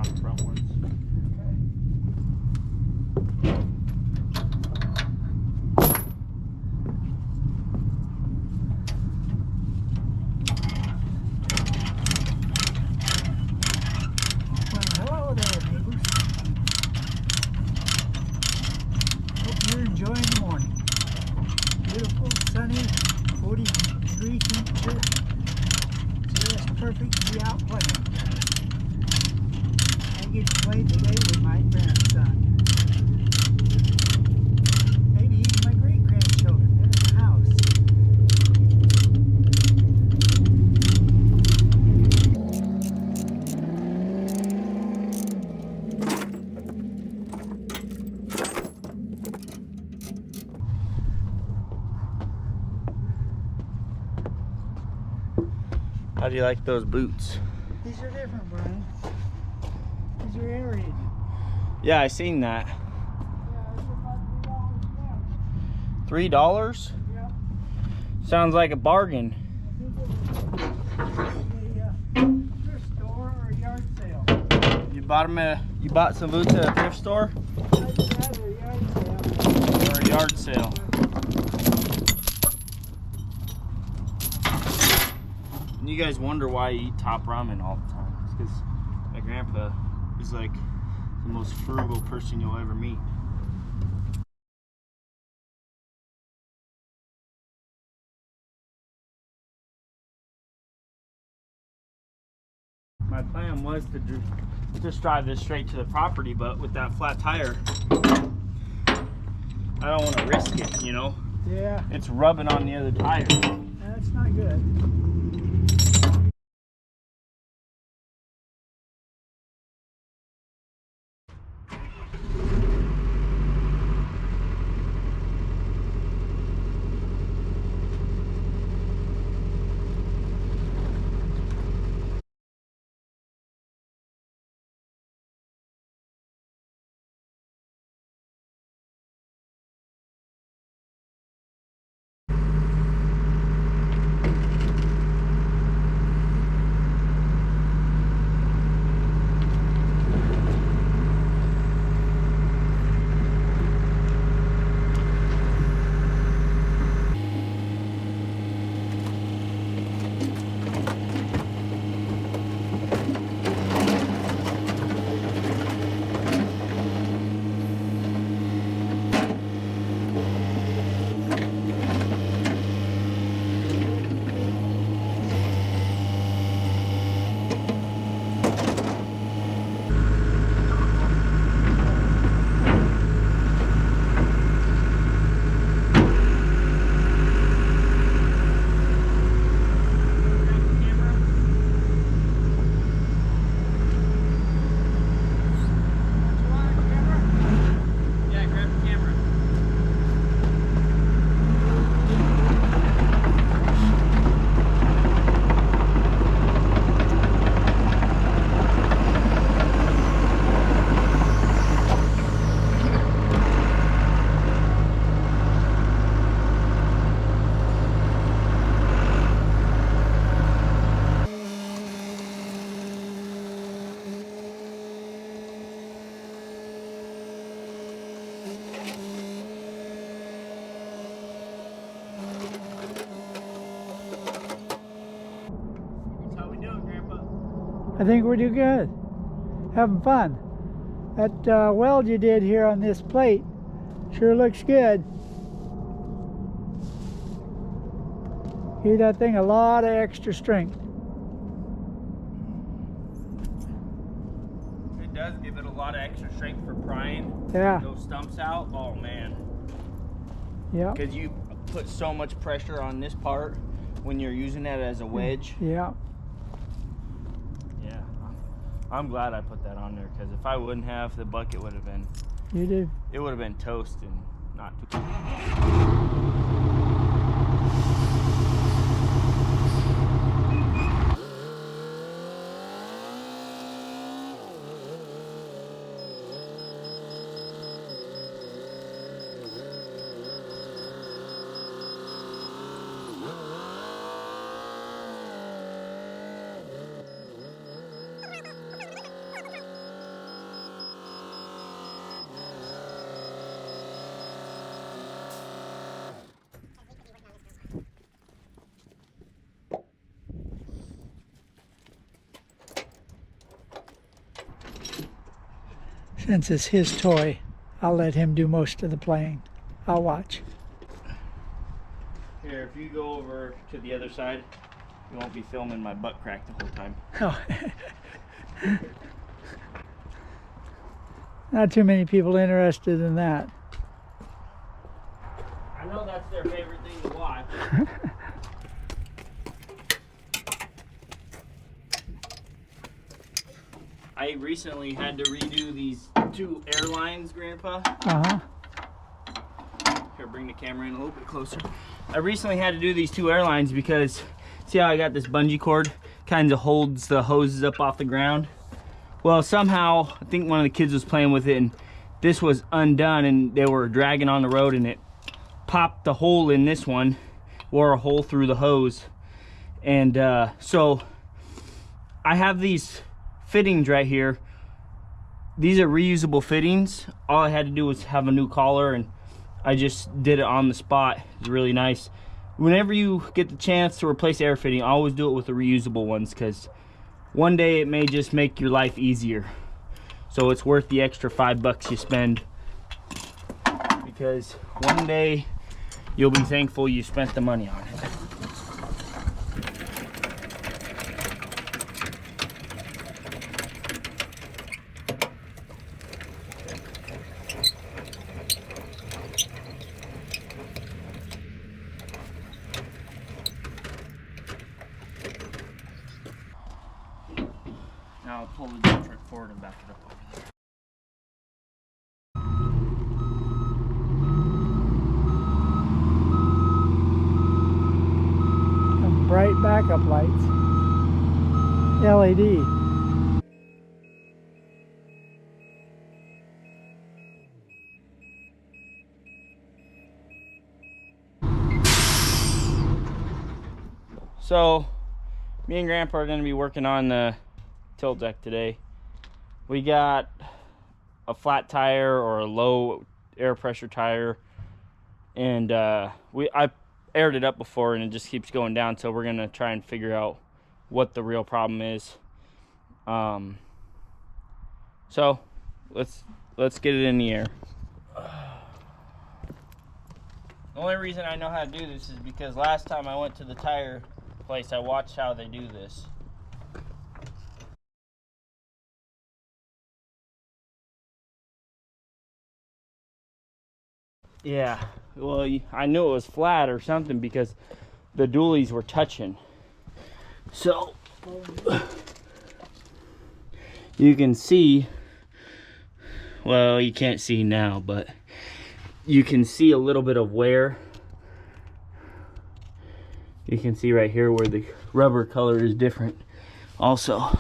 on the front ones. Hello there, neighbors. Hope you're enjoying the morning. Beautiful, sunny, 40-degree temperature. Just perfect to be out playing. I get to play today with my grandson. Maybe even my great-grandchildren. They're in the house. How do you like those boots? These are different, Brian. These are aerated. Yeah, I seen that. Yeah, these are about $3 $3? Yeah. Sounds like a bargain. I think it was a thrift store or a yard sale. You bought some boots at a thrift store I'd rather a yard sale. or a yard sale? And you guys wonder why I eat top ramen all the time. It's because my grandpa is like the most frugal person you'll ever meet. My plan was to just drive this straight to the property, but with that flat tire, I don't want to risk it, you know? Yeah, It's rubbing on the other tire. that's not good. How we doing, Grandpa? I think we're doing good. Having fun. That weld you did here on this plate sure looks good. Gave that thing a lot of extra strength. It does give it a lot of extra strength for prying Yeah. those stumps out. Oh man. Yeah. Because you put so much pressure on this part when you're using that as a wedge. Yeah. Yeah. I'm glad I put that on there, because if I wouldn't have, the bucket would have been, You did. it would have been toast and not too. Since it's his toy, I'll let him do most of the playing. I'll watch. Here, if you go over to the other side, you won't be filming my butt crack the whole time. Oh. Not too many people interested in that. I know that's their favorite thing to watch. I recently had to redo these 2 Airlines, Grandpa. Uh-huh. Here, bring the camera in a little bit closer. I recently had to do these 2 Airlines because, see how I got this bungee cord? Kind of holds the hoses up off the ground. Well, somehow, I think one of the kids was playing with it and this was undone and they were dragging on the road and it popped the hole in this one, wore a hole through the hose. And so I have these fittings right here. These are reusable fittings. All I had to do was have a new collar and I just did it on the spot. It's really nice. Whenever you get the chance to replace air fitting, always do it with the reusable ones because one day it may just make your life easier. So it's worth the extra $5 you spend, because one day you'll be thankful you spent the money on it. Now I'll pull the dump truck forward and back it up over there. Some bright backup lights. LED. So, me and Grandpa are going to be working on the tilt deck today. We got a flat tire or a low air pressure tire, and I aired it up before and it just keeps going down, so we're going to try and figure out what the real problem is. So let's get it in the air. The only reason I know how to do this is because last time I went to the tire place, I watched how they do this. Yeah, well, I knew it was flat or something because the dualies were touching. So you can see, well, you can't see now, but you can see a little bit of wear. You can see right here where the rubber color is different also.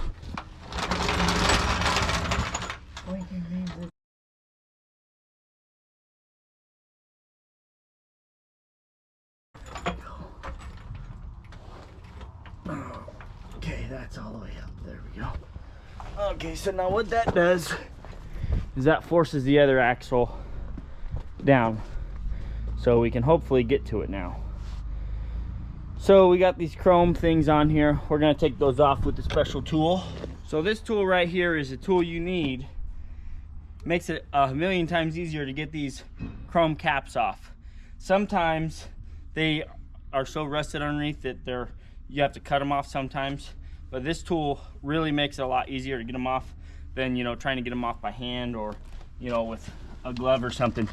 Okay, that's all the way up. There we go. Okay, so now what that does is that forces the other axle down, so we can hopefully get to it now. So we got these chrome things on here. We're gonna take those off with the special tool. So this tool right here is a tool you need. Makes it a million times easier to get these chrome caps off. Sometimes they are so rusted underneath that you have to cut them off sometimes, but this tool really makes it a lot easier to get them off than, you know, trying to get them off by hand or, you know, with a glove or something.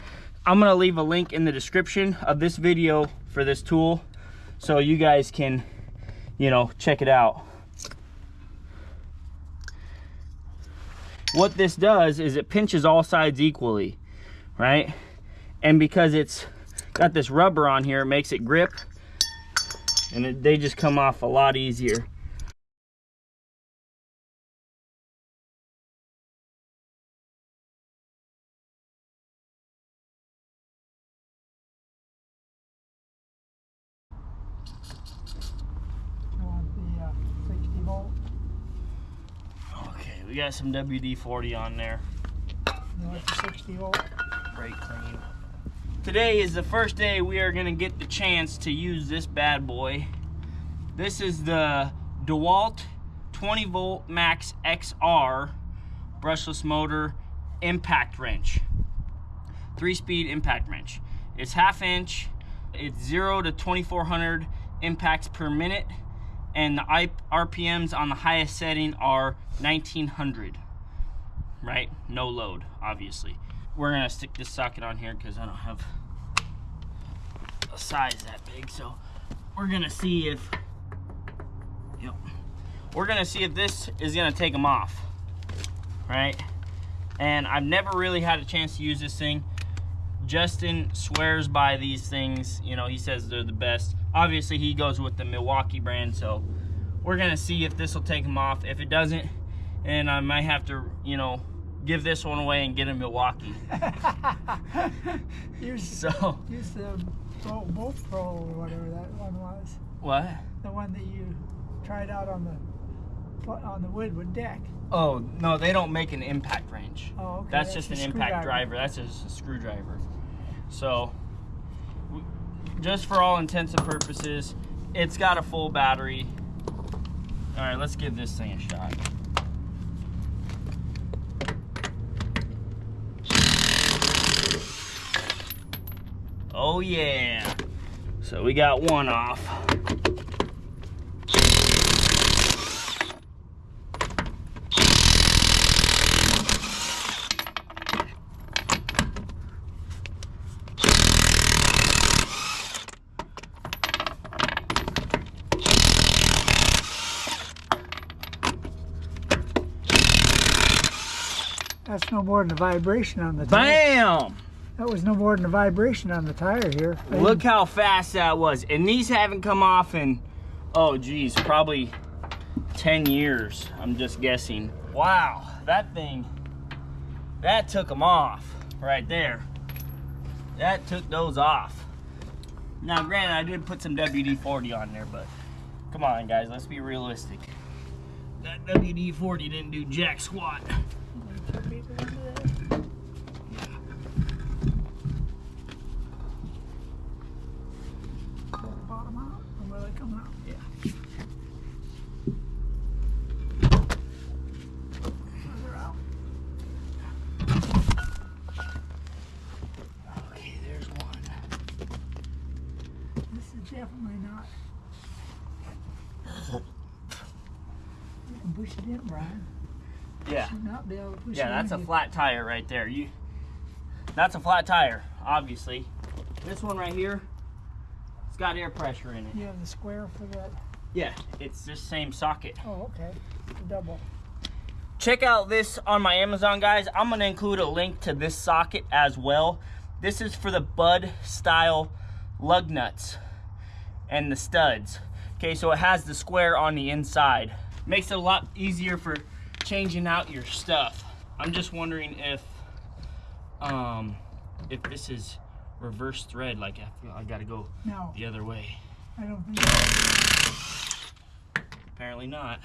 I'm gonna leave a link in the description of this video for this tool so you guys can, you know, check it out. What this does is it pinches all sides equally, right? And because it's got this rubber on here, it makes it grip, and they just come off a lot easier. You want the 60 volt? Okay, we got some WD-40 on there. You want the 60 volt? Brake clean. Today is the first day we are gonna get the chance to use this bad boy. This is the Dewalt 20 volt max XR brushless motor. impact wrench. 3-speed impact wrench. It's 1/2 inch. It's 0 to 2400 impacts per minute, and the RPMs on the highest setting are 1900. Right? No load, obviously. We're gonna stick this socket on here because I don't have a size that big. So we're gonna see if, yep, we're gonna see if this is gonna take them off, right? And I've never really had a chance to use this thing. Justin swears by these things. You know, he says they're the best. Obviously, he goes with the Milwaukee brand, so we're gonna see if this will take them off. If it doesn't, and I might have to, you know, give this one away and get a Milwaukee. Use the Bolt Pro or whatever that one was. What? The one that you tried out on the wood deck. Oh no, they don't make an impact wrench. Oh, okay. That's just an impact driver. That's just a screwdriver. So, just for all intents and purposes, it's got a full battery. All right, let's give this thing a shot. Oh yeah. So we got one off. That's no more than a vibration on the tire. Bam! That was no more than a vibration on the tire here. Look how fast that was. And these haven't come off in, oh geez, probably 10 years, I'm just guessing. Wow, that thing, that took them off right there. That took those off. Now granted, I did put some WD-40 on there, but come on guys, let's be realistic. That WD-40 didn't do jack squat. Bottom out, or will they come out? Yeah. They're out. Okay, there's one. This is definitely not. You can push it in, Brian. Yeah. You should not be able to push it Yeah, in. that's a flat tire right there. That's a flat tire, obviously. This one right here, it's got air pressure in it. You have the square for that? Yeah, it's this same socket. Oh, okay. The double. Check out this on my Amazon, guys. I'm gonna include a link to this socket as well. This is for the Bud style lug nuts and the studs. Okay, so it has the square on the inside. Makes it a lot easier for changing out your stuff. I'm just wondering if this is reverse thread, like I feel I gotta go the other way. I don't think so. Apparently not.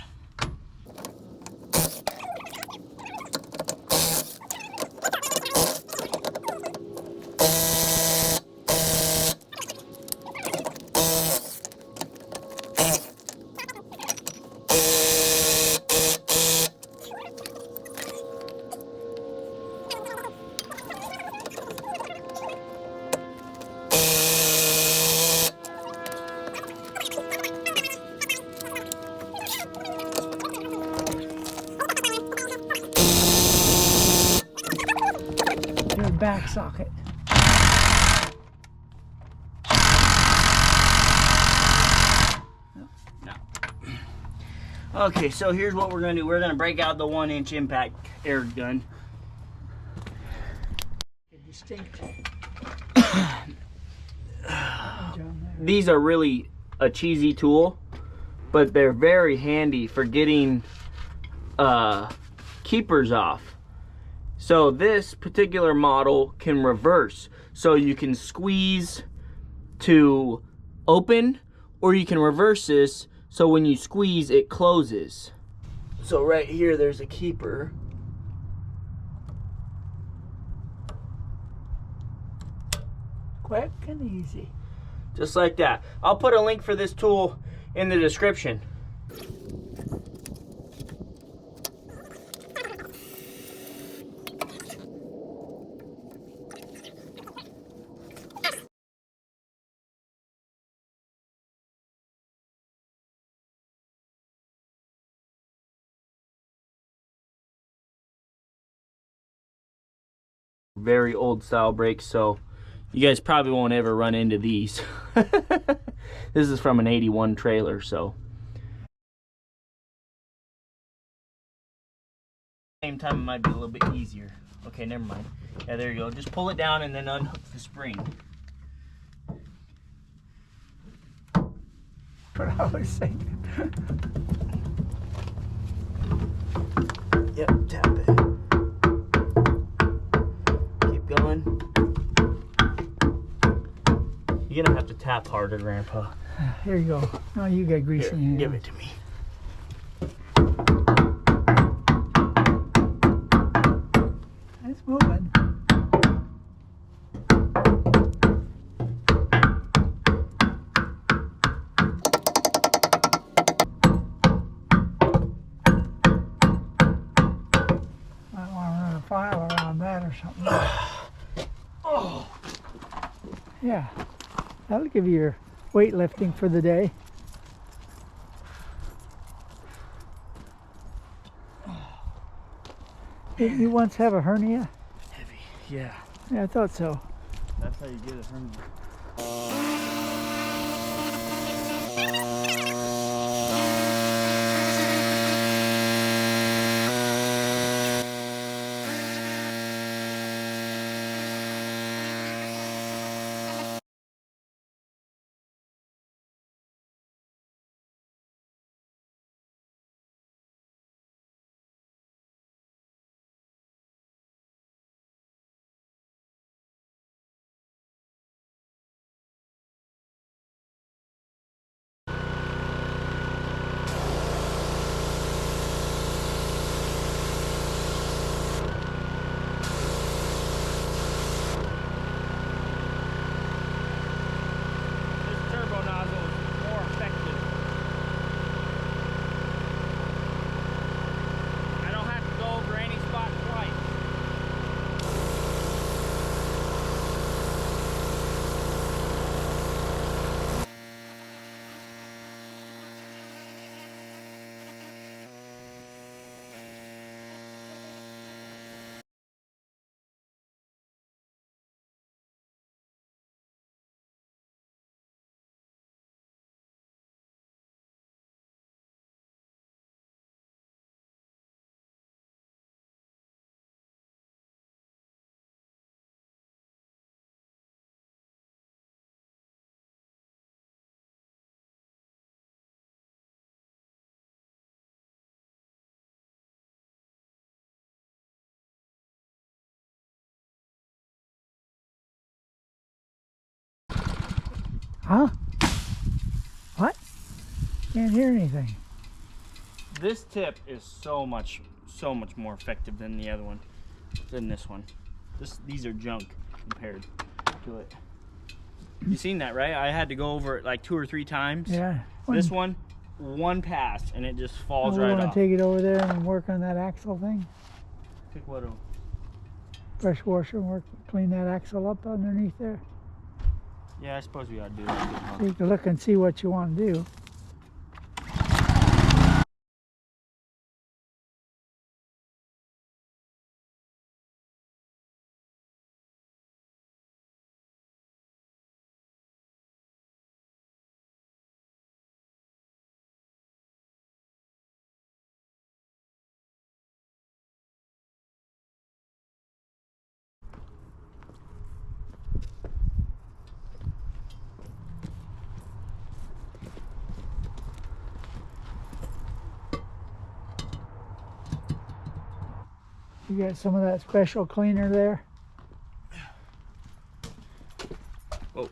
Back socket. No. Okay, so here's what we're gonna do. We're gonna break out the 1-inch impact air gun. Distinct. These are really a cheesy tool, but they're very handy for getting keepers off. So this particular model can reverse. So you can squeeze to open, or you can reverse this so when you squeeze it closes. So right here there's a keeper. Quick and easy. Just like that. I'll put a link for this tool in the description. Very old style brakes, so you guys probably won't ever run into these. This is from an 81 trailer, so. Same time, it might be a little bit easier. Okay, never mind. Yeah, there you go. Just pull it down and then unhook the spring. What I was thinking. Yep, tap it. Keep going. You're gonna have to tap harder, Grandpa. Here you go. Now you got grease in your hand. Give it to me. It's moving. Might want to run a file around that or something. Oh. Yeah, that'll give you your weightlifting for the day. Didn't you once have a hernia? Heavy. Yeah. Yeah, I thought so. That's how you get a hernia. Huh? What? Can't hear anything. This tip is so much more effective than the other one, than this one. These are junk compared to it. You seen that, right? I had to go over it like 2 or 3 times. Yeah. This one pass and it just falls right You want off. to take it over there and work on that axle thing? Take what over? Pressure washer and clean that axle up underneath there. Yeah, I suppose we ought to do that. So you can look and see what you want to do. You got some of that special cleaner there? Oh.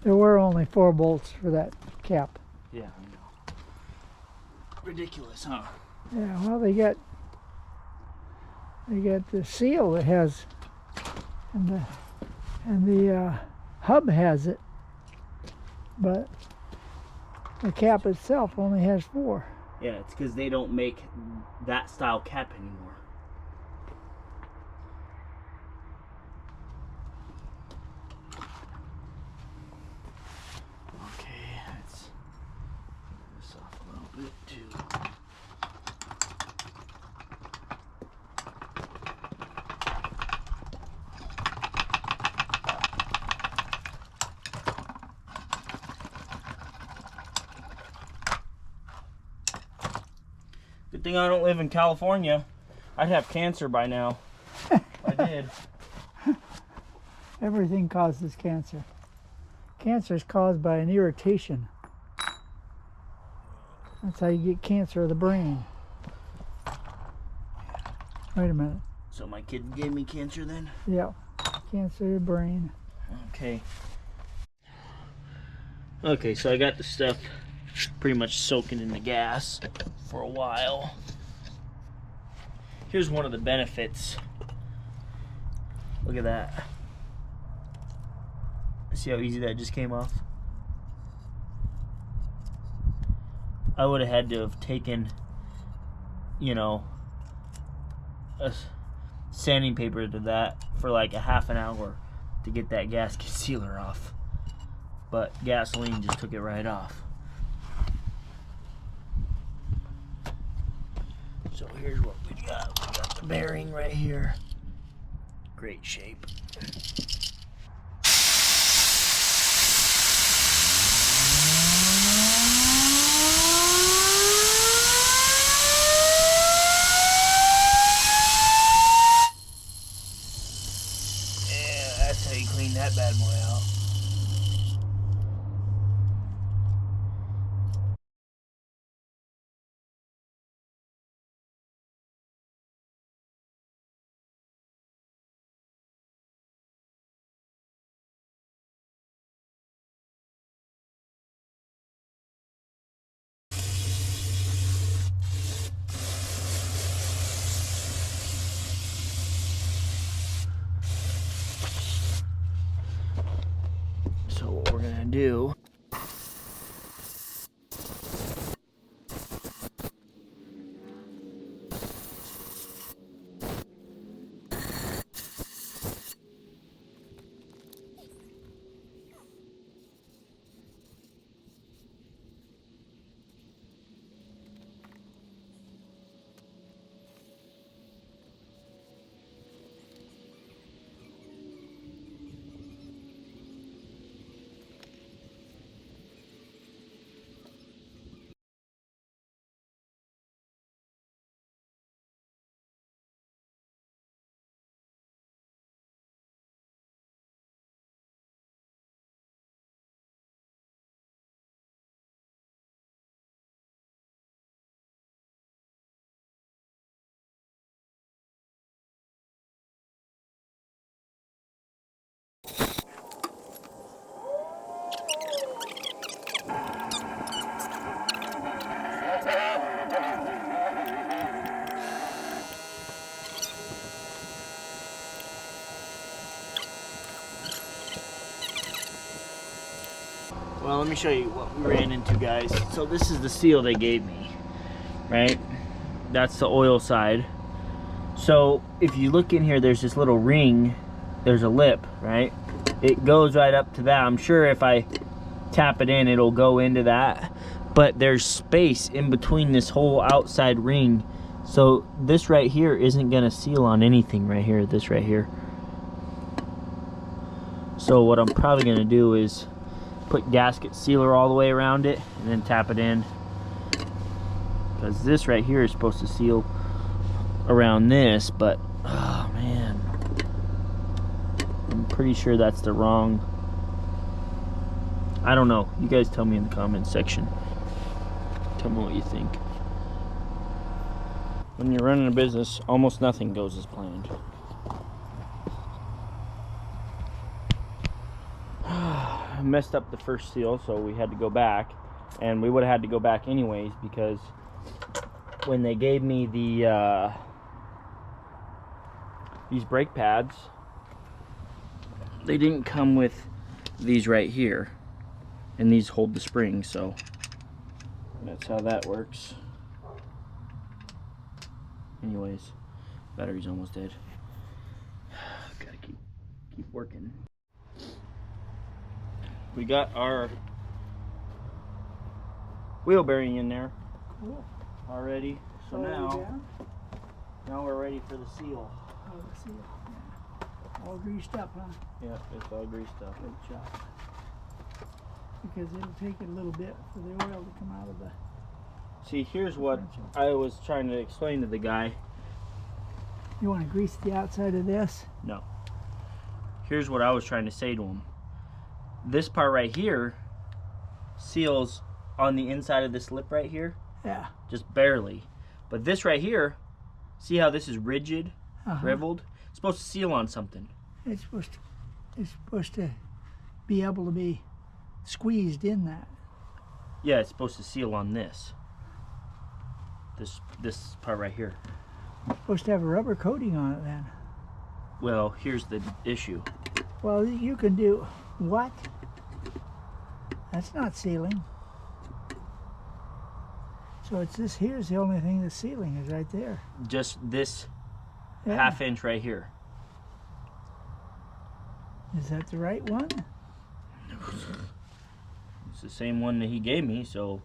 There were only 4 bolts for that cap. Yeah, I know. Ridiculous, huh? Yeah, well they got the seal that has, and the hub has it, but the cap itself only has 4. Yeah, it's because they don't make that style cap anymore. Okay, let's move this off a little bit too. Good thing I don't live in California. I'd have cancer by now. I did. Everything causes cancer. Cancer is caused by an irritation. That's how you get cancer of the brain. Wait a minute. So my kid gave me cancer then? Yeah, cancer of the brain. Okay. Okay, so I got the stuff pretty much soaking in the gas for a while. Here's one of the benefits. Look at that. See how easy that just came off? I would have had to have taken, you know, a sanding paper to that for like a half an hour to get that gasket sealer off. But gasoline just took it right off. So here's what we got. We got the bearing right here. Great shape. That's how you clean that bad boy out. So what we're gonna do well, let me show you what we ran into, guys. So this is the seal they gave me, right? That's the oil side. So if you look in here, there's this little ring. There's a lip, right? It goes right up to that. I'm sure if I tap it in, it'll go into that. But there's space in between this whole outside ring. So this right here isn't gonna seal on anything right here, this right here. So what I'm probably gonna do is put gasket sealer all the way around it and then tap it in, because this right here is supposed to seal around this, but oh man, I'm pretty sure that's the wrong. I don't know, you guys tell me in the comments section. Tell me what you think. When you're running a business, almost nothing goes as planned. I messed up the first seal, so we had to go back, and we would have had to go back anyways, because when they gave me the these brake pads, they didn't come with these right here, and these hold the spring, so that's how that works. Anyways, battery's almost dead. Gotta keep working. We got our wheel bearing in there. Cool. Already. So now we're ready for the seal. Oh, the seal. Yeah. All greased up, huh? Yeah, it's all greased up. Good job. Because it'll take a little bit for the oil to come out of the See, here's what I was trying to explain to the guy. You want to grease the outside of this? No. Here's what I was trying to say to him. This part right here seals on the inside of this lip right here. Yeah. Just barely. But this right here, see how this is rigid, shriveled? It's supposed to seal on something. It's supposed to be able to be squeezed in that. Yeah, it's supposed to seal on this. This part right here. It's supposed to have a rubber coating on it then. Well, here's the issue. Well, you can do what? That's not sealing. So it's this here's the only thing that's sealing is right there. Just this Yeah. ½ inch right here. Is that the right one? It's the same one that he gave me, so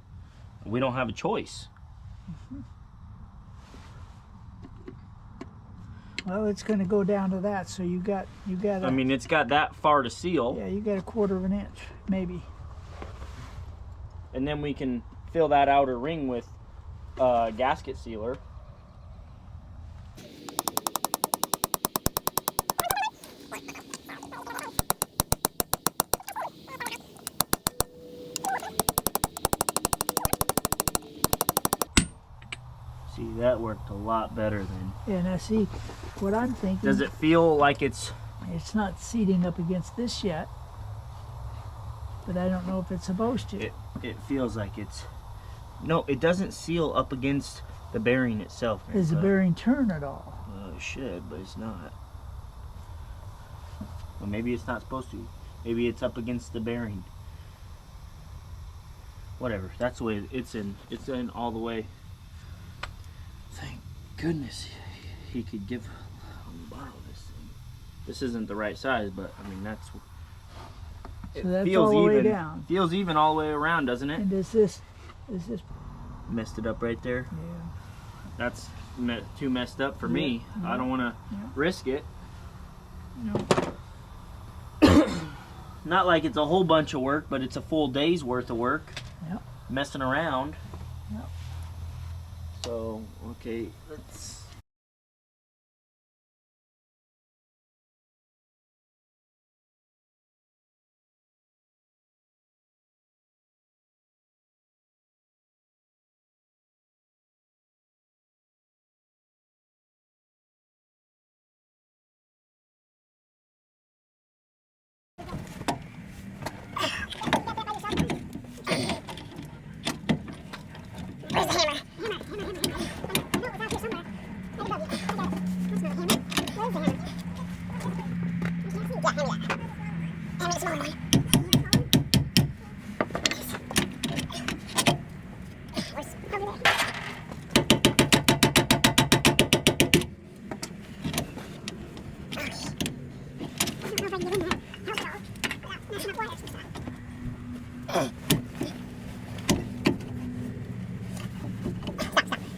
we don't have a choice. Well, it's going to go down to that, so you got. I mean, it's got that far to seal. Yeah, you got a 1/4 inch, maybe. And then we can fill that outer ring with gasket sealer. See, that worked a lot better then. Yeah, now see, what I'm thinking. Does it feel like it's... It's not seating up against this yet, but I don't know if it's supposed to. It feels like it's... No, it doesn't seal up against the bearing itself. Does the bearing turn at all? It should, but it's not. Well, maybe it's not supposed to. Maybe it's up against the bearing. Whatever. That's the way it's in. It's in all the way. Thank goodness he could give. Let me borrow this thing. This isn't the right size, but I mean that's. So that's all the way down. Feels even all the way around, doesn't it? And is this messed it up right there? Yeah. That's too messed up for me. I don't want to risk it. No. Not like it's a whole bunch of work, but it's a full day's worth of work. Yep. Messing around. Yep. So, okay, let's... Where's the hammer?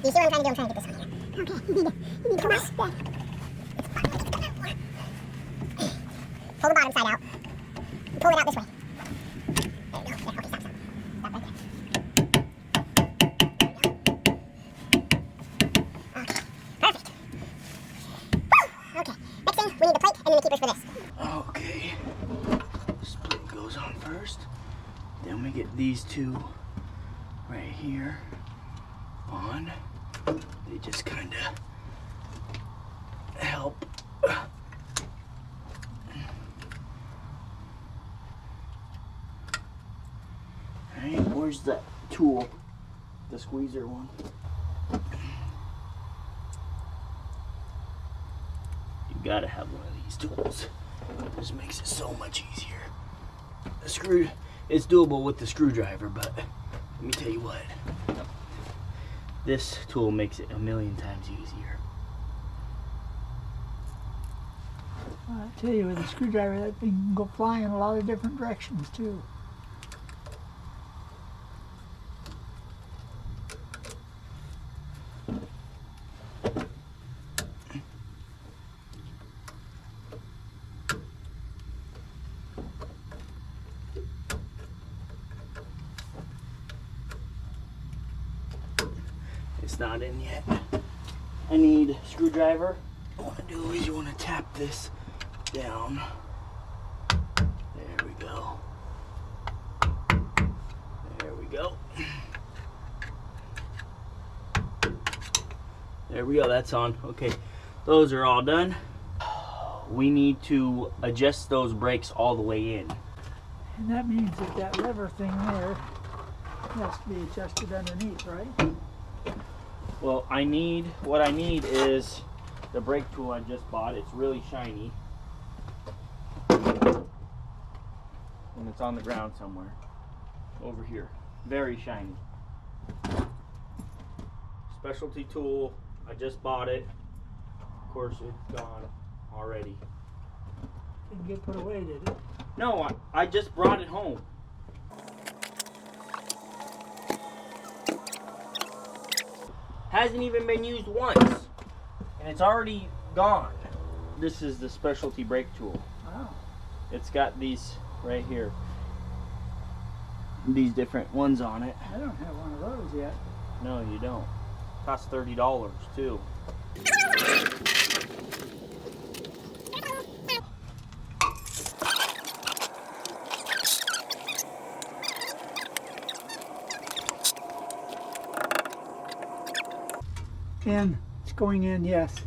You see what I'm trying to do? I'm trying to get this on here. Okay, you need to rest that. Pull the bottom side out. Pull it out this way. There you go. There, okay, stop. Stop right there. Okay, perfect. Woo! Okay, next thing, we need the plate and then the keepers for this. Okay. The split goes on first. Then we get these two right here on. They just kind of help. Alright, where's that tool? The squeezer one. You gotta have one of these tools. This makes it so much easier. It's doable with the screwdriver, but let me tell you what. This tool makes it 1,000,000 times easier. I tell you, with a screwdriver, that thing can go flying in a lot of different directions too. It's not in yet. I need a screwdriver. What you want to do is you want to tap this down. There we go. There we go. There we go, that's on. Okay, those are all done. We need to adjust those brakes all the way in. And that means that that lever thing there has to be adjusted underneath, right? Well, what I need is the brake tool I just bought. It's really shiny. And it's on the ground somewhere. Over here. Very shiny. Specialty tool. I just bought it. Of course, it's gone already. Didn't get put away, did it? No, I just brought it home. Hasn't even been used once. And it's already gone. This is the specialty brake tool. Wow. It's got these right here. These different ones on it. I don't have one of those yet. No, you don't. Costs $30 too. In. It's going in, yes.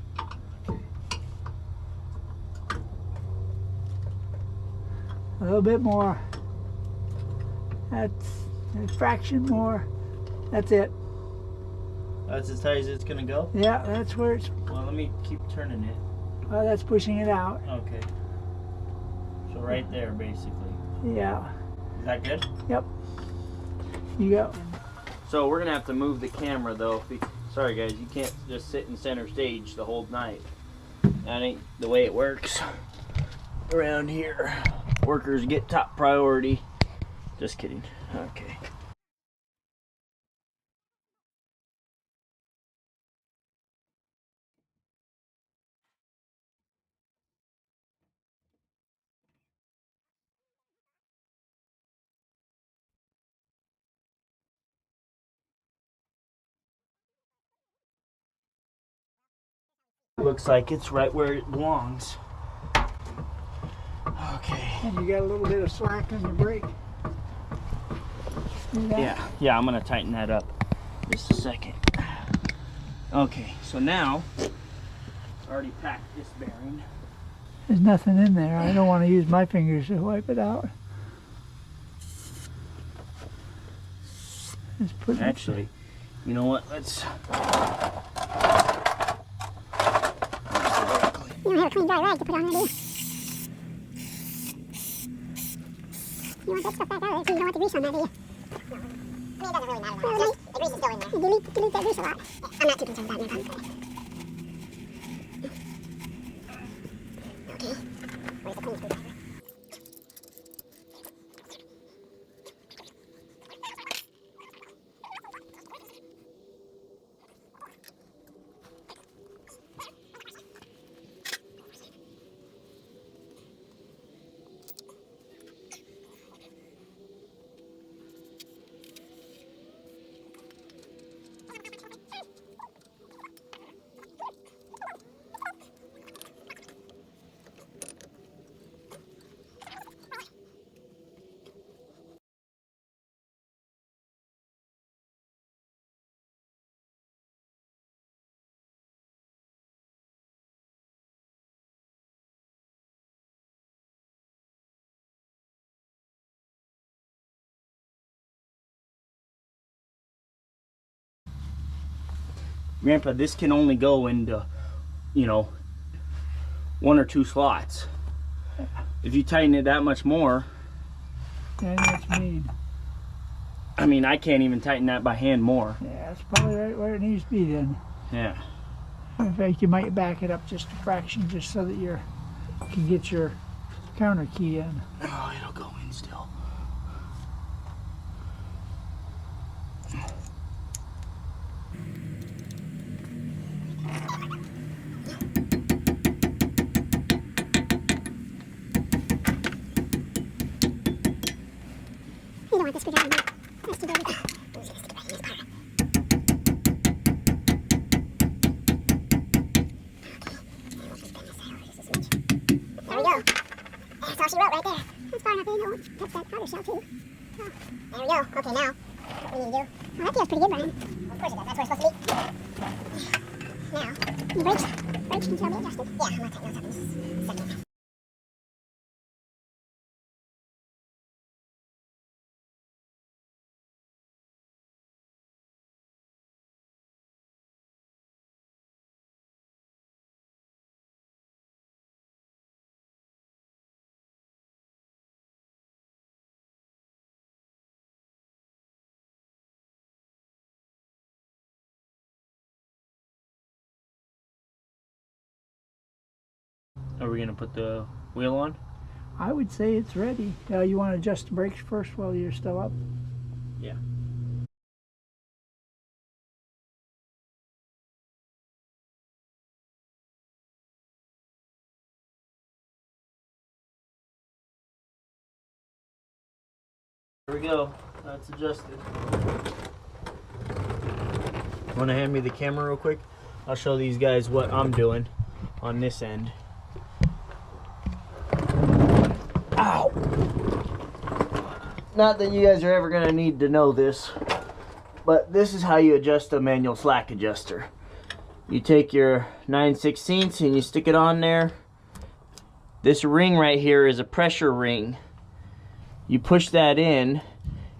A little bit more. That's a fraction more. That's it. That's as tight as it's gonna go? Yeah, that's where it's. Well, let me keep turning it. Oh, that's pushing it out. Okay. So right there, basically. Yeah. Is that good? Yep. You go. So we're gonna have to move the camera though. Sorry guys, you can't just sit in center stage the whole night. That ain't the way it works around here. Workers get top priority. Just kidding. Okay. Looks like it's right where it belongs. Okay. And you got a little bit of slack on your brake. See that? Yeah, I'm gonna tighten that up just a second. Okay, so now I already packed this bearing. There's nothing in there. I don't want to use my fingers to wipe it out. Just put Actually, you know what? Let's. You don't have a clean dry rag to put on there, do you? You want that stuff back out of there so you don't want the grease on that, do you? No. I mean, it doesn't really matter. Well, the grease is still in there. You delete that grease a lot. I'm not too concerned about it. Okay. Where's the clean screwdriver? Grandpa, this can only go into, you know, 1 or 2 slots. If you tighten it that much more, That's what you mean. I mean, I can't even tighten that by hand more. Yeah, it's probably right where it needs to be then. Yeah. In fact, you might back it up just a fraction just so that you can get your counter key in. Oh, it'll go in still. You don't want the screwdriver in there. That's too big. I'm just gonna stick it right in this part. right there. That's far enough in. It won't touch that outer shell too. Oh, there we go. Okay, now what we need to do. Well, that feels pretty good, Brian. Of course it does. That's where it's supposed to be. Now, the brakes can still be adjusted. Yeah, I'm gonna tighten those up in a second. Are we gonna put the wheel on? I would say it's ready. You want to adjust the brakes first while you're still up? Yeah. There we go. That's adjusted. Want to hand me the camera real quick? I'll show these guys what I'm doing on this end. Ow! Not that you guys are ever gonna need to know this, but this is how you adjust a manual slack adjuster. You take your 9/16 and you stick it on there. This ring right here is a pressure ring. You push that in.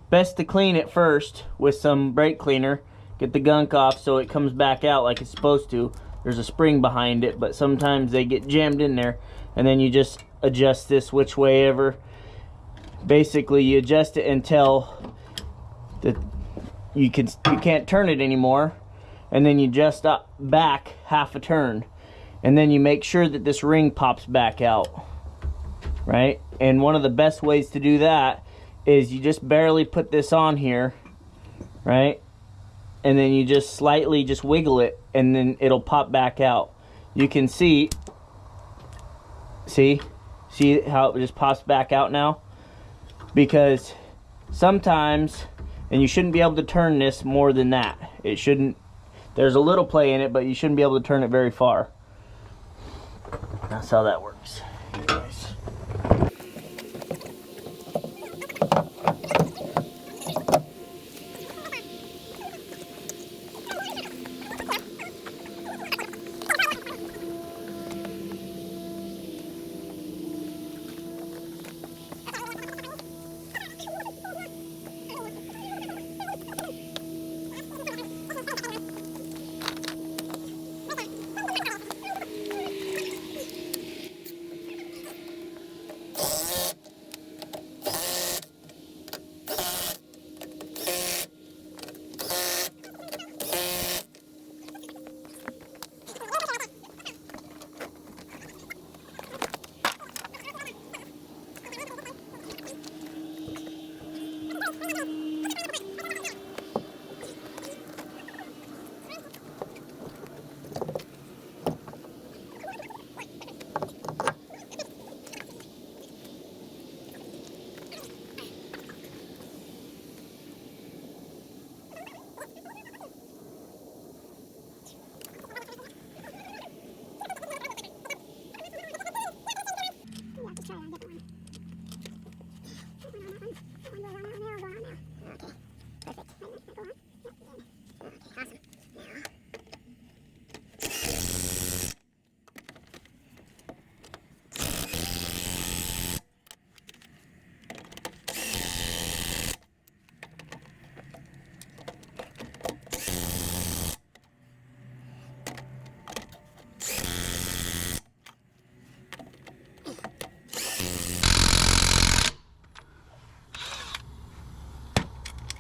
Best to clean it first with some brake cleaner. Get the gunk off so it comes back out like it's supposed to. There's a spring behind it, but sometimes they get jammed in there. And then you just adjust this which way ever. Basically, you adjust it until you can't turn it anymore, and then you adjust up back half a turn, and then you make sure that this ring pops back out, right? And one of the best ways to do that is you just barely put this on here, right? And then you just slightly just wiggle it, and then it'll pop back out. You can see how it just pops back out now? Because sometimes, and you shouldn't be able to turn this more than that. It shouldn't, there's a little play in it, but you shouldn't be able to turn it very far. That's how that works. Anyways.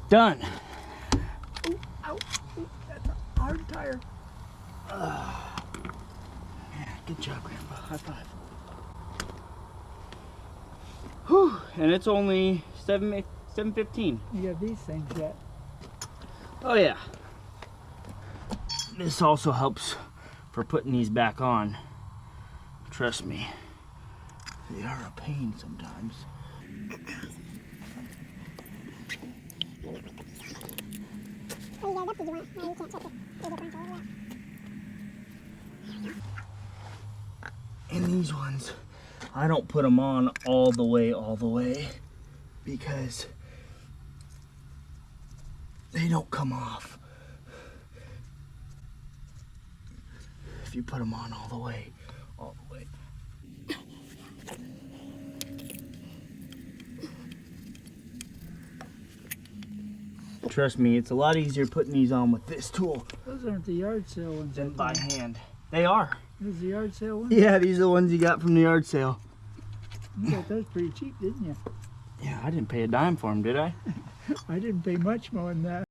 Done. Ooh, ow, ooh, that's a hard tire. Yeah, good job, Grandpa. High five. Whew, and it's only 7:15. You got these things yet? Oh yeah. This also helps for putting these back on. Trust me, they are a pain sometimes. Oh, you guys up, did you want? No, you can't check the differential over there. And these ones, I don't put them on all the way, because they don't come off if you put them on all the way. Trust me, it's a lot easier putting these on with this tool Those aren't the yard sale ones. than by hand. They are. Those are the yard sale ones? Yeah, these are the ones you got from the yard sale. You got those pretty cheap, didn't you? Yeah, I didn't pay a dime for them, did I? I didn't pay much more than that.